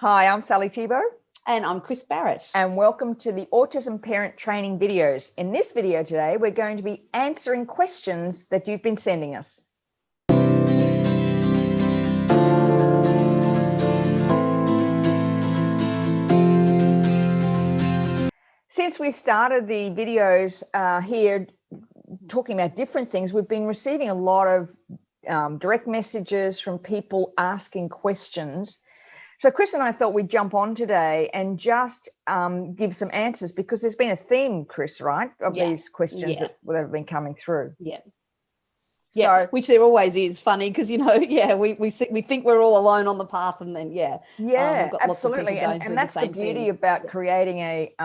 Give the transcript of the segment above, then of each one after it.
Hi, I'm Sally Thibault. And I'm Kris Barrett. And welcome to the Autism Parent Training videos. In this video today, we're going to be answering questions that you've been sending us. Since we started the videos here talking about different things, we've been receiving a lot of direct messages from people asking questions. So Kris and I thought we'd jump on today and just give some answers, because there's been a theme, Kris, right, of these questions that have been coming through. So, which there always is. Funny because, we think we're all alone on the path, and then we've got absolutely. Lots of people going and that's the beauty about creating a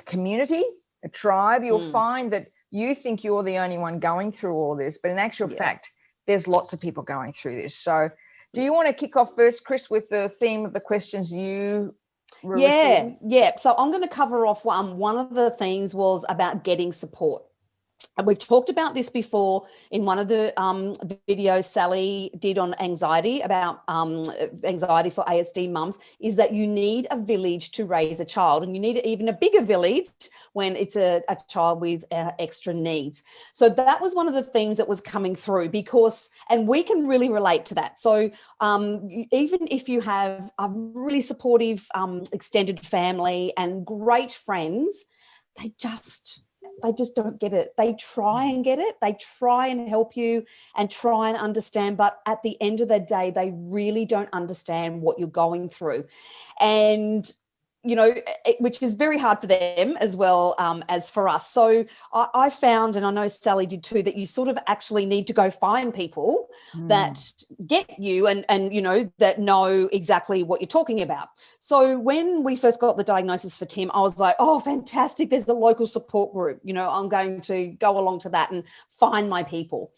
community, a tribe. You'll find that you think you're the only one going through all this, but in actual fact, there's lots of people going through this. So do you want to kick off first, Kris, with the theme of the questions you were receiving? So I'm going to cover off one of the things was about getting support. And we've talked about this before in one of the videos Sally did on anxiety, about anxiety for ASD mums, is that you need a village to raise a child, and you need even a bigger village when it's a child with extra needs. So that was one of the things that was coming through, and we can really relate to that. So even if you have a really supportive extended family and great friends, they just don't get it. They try and get it. They try and help you and try and understand. But at the end of the day, they really don't understand what you're going through. And which is very hard for them as well as for us. So I found, and I know Sally did too, that you sort of actually need to go find people that get you and that know exactly what you're talking about. So when we first got the diagnosis for Tim, I was like, oh, fantastic, there's the local support group. I'm going to go along to that and find my people.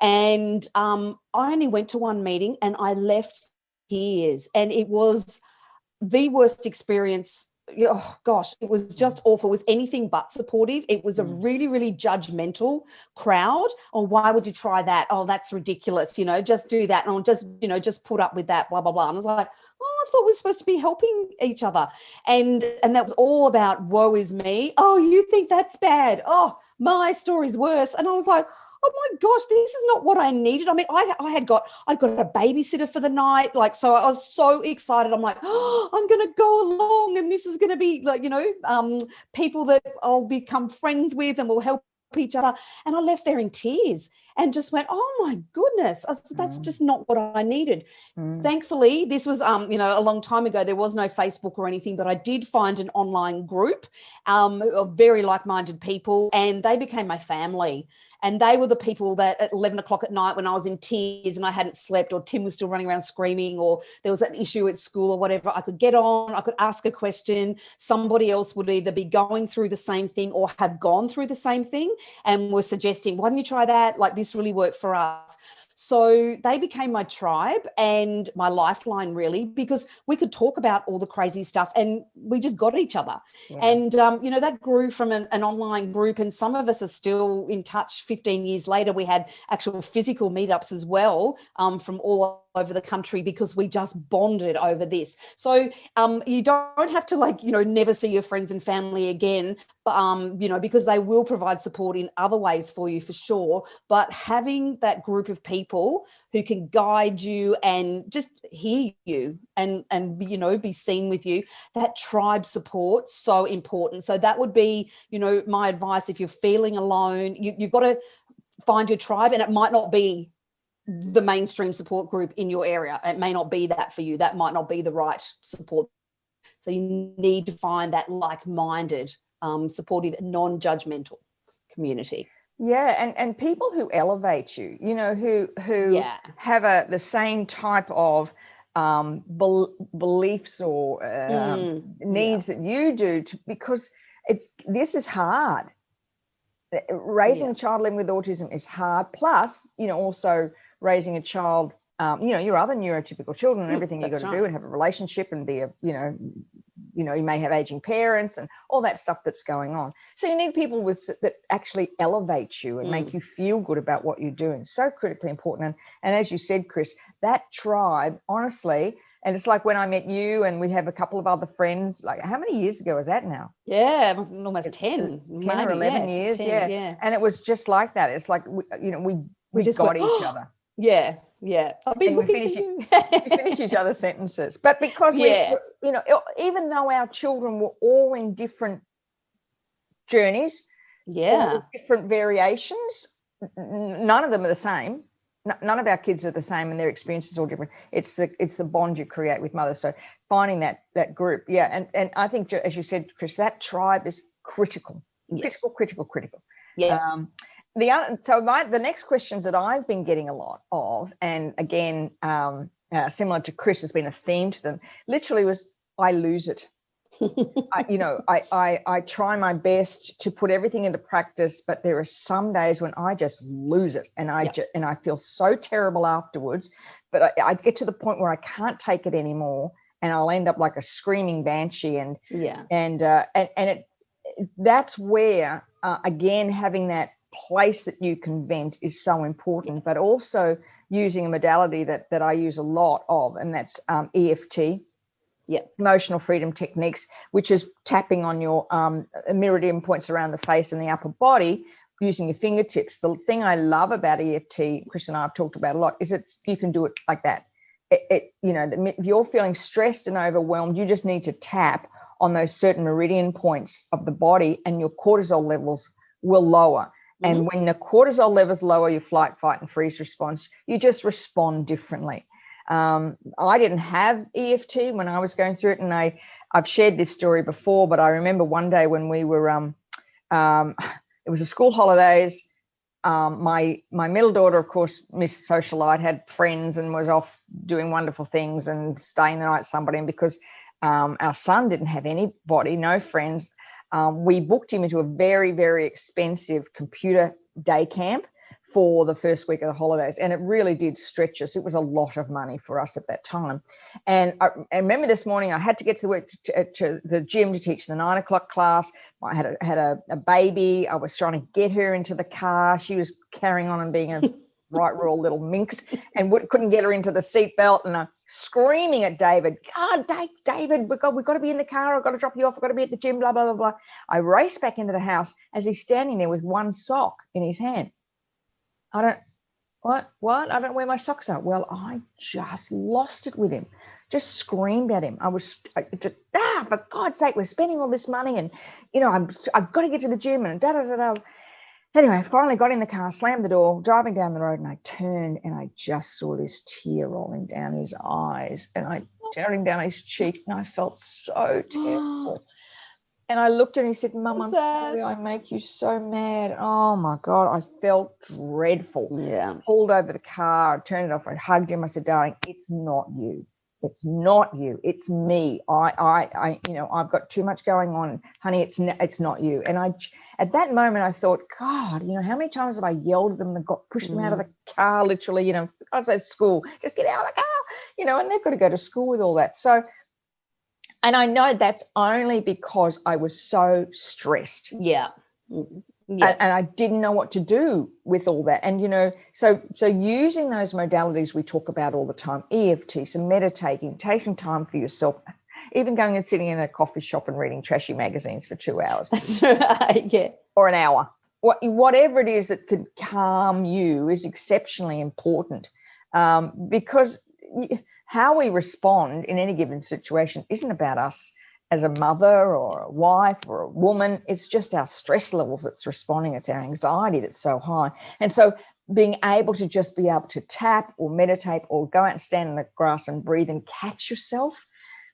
And I only went to one meeting and I left tears, and it was the worst experience. Oh gosh, it was just awful. It was anything but supportive. It was a really, really judgmental crowd. Oh, why would you try that? Oh, that's ridiculous. Just do that. And I'll just put up with that, blah, blah, blah. And I was like, oh, I thought we were supposed to be helping each other. And that was all about woe is me. Oh, you think that's bad. Oh, my story's worse. And I was like, oh my gosh, this is not what I needed. I mean, I'd got a babysitter for the night. So I was so excited. I'm like, oh, I'm going to go along, and this is going to be people that I'll become friends with and will help each other. And I left there in tears and just went, oh my goodness, that's just not what I needed. Thankfully, this was, a long time ago. There was no Facebook or anything, but I did find an online group of very like-minded people, and they became my family. And they were the people that at 11 o'clock at night, when I was in tears and I hadn't slept, or Tim was still running around screaming, or there was an issue at school or whatever, I could get on, I could ask a question. Somebody else would either be going through the same thing or have gone through the same thing and were suggesting, why don't you try that? This really worked for us. So they became my tribe and my lifeline, really, because we could talk about all the crazy stuff and we just got each other. Yeah. And, that grew from an online group, and some of us are still in touch 15 years later. We had actual physical meetups as well from all over the country, because we just bonded over this. So you don't have to never see your friends and family again, because they will provide support in other ways for you, for sure. But having that group of people who can guide you and just hear you and be seen with you, that tribe support, so important. So that would be, my advice. If you're feeling alone, you've got to find your tribe, and it might not be the mainstream support group in your area. It may not be that for you. That might not be the right support. So you need to find that like-minded, supportive, non-judgmental community. Yeah, and people who elevate you, who have the same type of beliefs or needs that you do, because this is hard. Raising a child living with autism is hard. Plus, also raising a child, your other neurotypical children and everything you've got to do, and have a relationship and be you may have aging parents and all that stuff that's going on. So you need people that actually elevate you and make you feel good about what you're doing. So critically important. And as you said, Kris, that tribe, honestly, And it's like when I met you and we have a couple of other friends, like how many years ago is that now? Yeah, almost 10. 10 or 11 years. 10, yeah. And it was just like that. It's like, we just got each other. Yeah. I've been looking for you. We finish each other's sentences. But because even though our children were all in different journeys, all with different variations, none of them are the same. None of our kids are the same, and their experiences are all different. It's the bond you create with mothers. So finding that group, and I think, as you said, Kris, that tribe is critical, critical. Yeah. The next questions that I've been getting a lot of, and again, similar to Kris, has been a theme to them. Literally, was I lose it. I try my best to put everything into practice, but there are some days when I just lose it, and I feel so terrible afterwards. But I get to the point where I can't take it anymore, and I'll end up like a screaming banshee. And that's where again, having that place that you can vent is so important. But also using a modality that I use a lot of, and that's EFT. Emotional freedom techniques, which is tapping on your meridian points around the face and the upper body using your fingertips. The thing I love about EFT, Kris and I have talked about a lot, is you can do it like that. If you're feeling stressed and overwhelmed, you just need to tap on those certain meridian points of the body, and your cortisol levels will lower. And when the cortisol levels lower, your flight, fight, and freeze response, you just respond differently. I didn't have EFT when I was going through it, and I've shared this story before, but I remember one day when we were, it was the school holidays. My middle daughter, of course, Miss Socialite, had friends and was off doing wonderful things and staying the night with somebody. And because our son didn't have anybody, no friends, we booked him into a very, very expensive computer day camp for the first week of the holidays, and it really did stretch us. It was a lot of money for us at that time. And I remember this morning I had to get to work to the gym to teach the 9 o'clock class. I had a baby. I was trying to get her into the car. She was carrying on and being a right royal little minx, and couldn't get her into the seatbelt. And I'm screaming at David, "God, David, we've got to be in the car. I've got to drop you off. I've got to be at the gym, blah, blah, blah, blah." I race back into the house as he's standing there with one sock in his hand. What? I don't know where my socks are. Well, I just lost it with him. Just screamed at him. For God's sake, we're spending all this money, and I've got to get to the gym, and da da da da. Anyway, I finally got in the car, slammed the door, driving down the road, and I turned and I just saw this tear rolling down his eyes and tearing down his cheek, and I felt so terrible. And I looked at him and he said, "Mum, I'm sorry I make you so mad." Oh, my God, I felt dreadful. Yeah. Pulled over the car, I turned it off, I hugged him. I said, "Darling, it's not you. It's not you. It's me. I've got too much going on. Honey, it's not you." And at that moment, I thought, God, how many times have I yelled at them and pushed them out of the car, literally, I said, "School, just get out of the car," and they've got to go to school with all that. So, and I know that's only because I was so stressed. Yeah. And I didn't know what to do with all that. And, so using those modalities we talk about all the time, EFT, so meditating, taking time for yourself, even going and sitting in a coffee shop and reading trashy magazines for 2 hours. That's right, yeah. Or an hour. Whatever it is that could calm you is exceptionally important, because how we respond in any given situation isn't about us as a mother or a wife or a woman. It's just our stress levels that's responding. It's our anxiety that's so high. And so being able to just be able to tap or meditate or go out and stand in the grass and breathe and catch yourself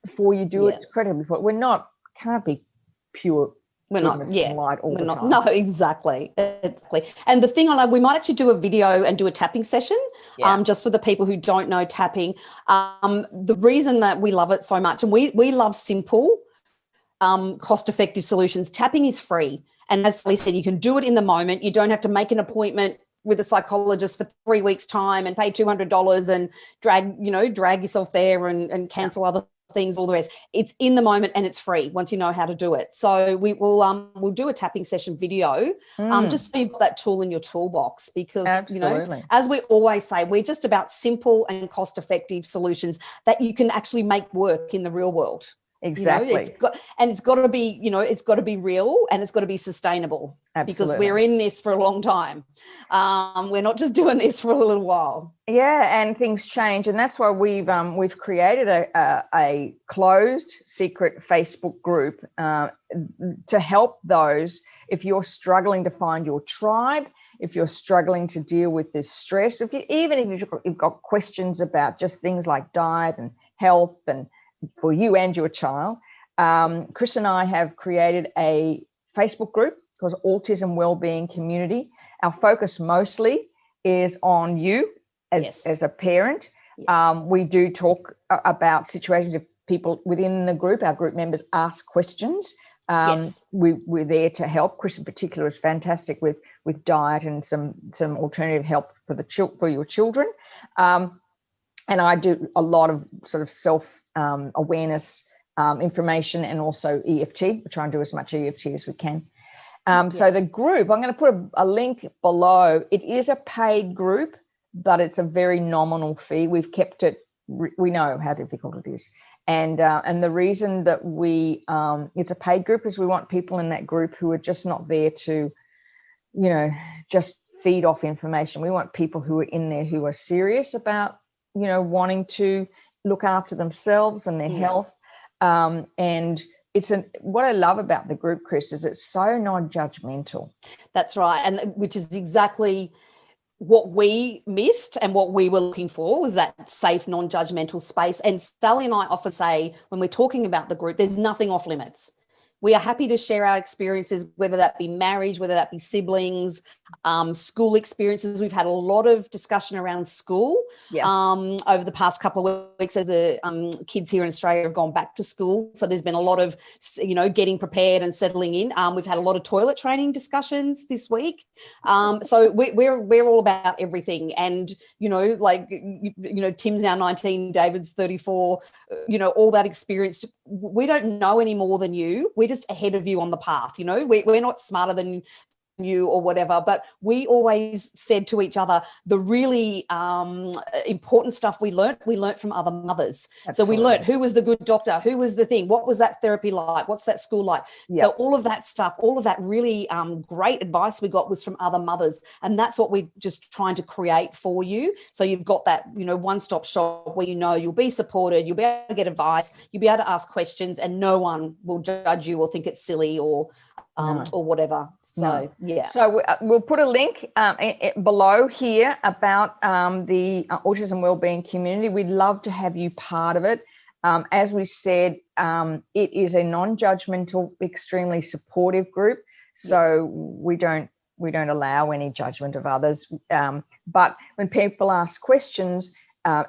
before you do it is incredibly important. Can't be pure. We're not, light all the time. No, exactly. And the thing we might actually do a video and do a tapping session, just for the people who don't know tapping. The reason that we love it so much, and we love simple, cost-effective solutions. Tapping is free. And as Sally said, you can do it in the moment. You don't have to make an appointment with a psychologist for 3 weeks' time and pay $200 and drag yourself there and cancel other things, all the rest. It's in the moment and it's free once you know how to do it. So we'll do a tapping session video, just so you've got that tool in your toolbox, because Absolutely. as we always say, we're just about simple and cost-effective solutions that you can actually make work in the real world. Exactly. It's got to be, it's got to be real, and it's got to be sustainable. Absolutely. Because we're in this for a long time. We're not just doing this for a little while. Yeah, and things change, and that's why we've created a closed secret Facebook group to help those if you're struggling to find your tribe, if you're struggling to deal with this stress, if you've got questions about just things like diet and health, and for you and your child. Kris and I have created a Facebook group called Autism Wellbeing Community. Our focus mostly is on you as a parent. Yes. We do talk about situations if people within the group, our group members, ask questions. We're there to help. Kris in particular is fantastic with diet and some alternative help for your children. And I do a lot of sort of self awareness information, and also EFT. We try and do as much EFT as we can. So the group, I'm going to put a link below. It is a paid group, but it's a very nominal fee. We've kept it. We know how difficult it is, and the reason that it's a paid group is we want people in that group who are just not there to, just feed off information. We want people who are in there who are serious about, wanting to look after themselves and their health. And what I love about the group, Kris, is it's so non-judgmental. That's right. And which is exactly what we missed, and what we were looking for was that safe, non-judgmental space. And Sally and I often say, when we're talking about the group, there's nothing off limits. We are happy to share our experiences, whether that be marriage, whether that be siblings, school experiences. We've had a lot of discussion around school over the past couple of weeks as the kids here in Australia have gone back to school. So there's been a lot of, getting prepared and settling in. We've had a lot of toilet training discussions this week. So we're all about everything. And, Tim's now 19, David's 34, all that experience. We don't know any more than you. We're just ahead of you on the path. We're not smarter than you or whatever, but we always said to each other, the really important stuff we learnt from other mothers. Absolutely. So we learnt who was the good doctor, who was the thing, what was that therapy like, what's that school like. Yep. So all of that stuff, all of that really great advice we got was from other mothers, and that's what we're just trying to create for you. So you've got that one-stop shop where you'll be supported, you'll be able to get advice, you'll be able to ask questions, and no one will judge you or think it's silly or whatever. So, So we'll put a link below here about the Autism Wellbeing Community. We'd love to have you part of it. As we said, it is a non-judgmental, extremely supportive group. So we don't allow any judgment of others. But when people ask questions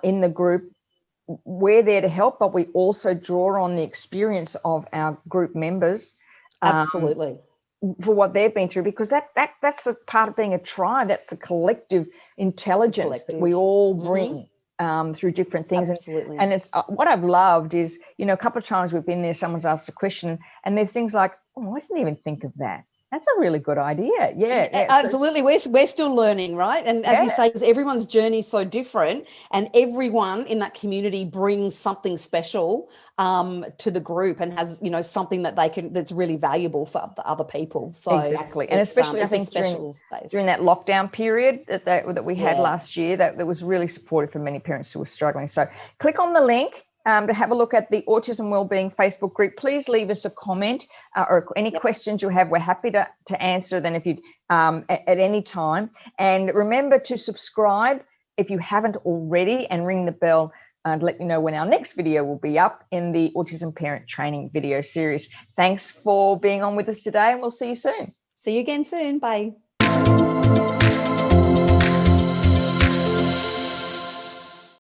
in the group, we're there to help, but we also draw on the experience of our group members. Absolutely. For what they've been through, because that's a part of being a tribe. That's the collective intelligence that we all bring through different things. Absolutely. And it's what I've loved is, a couple of times we've been there, someone's asked a question and there's things like, oh, I didn't even think of that. That's a really good idea. Yeah. Absolutely. We're still learning, right? And as you say, because everyone's journey is so different, and everyone in that community brings something special to the group, and has, something that that's really valuable for the other people. So exactly. And especially I think during that lockdown period that we had last year, that was really supportive for many parents who were struggling. So click on the link to have a look at the Autism Wellbeing Facebook group. Please leave us a comment or any questions you have. We're happy to answer them if you at any time. And remember to subscribe if you haven't already, and ring the bell to let you know when our next video will be up in the Autism Parent Training video series. Thanks for being on with us today, and we'll see you soon. See you again soon. Bye.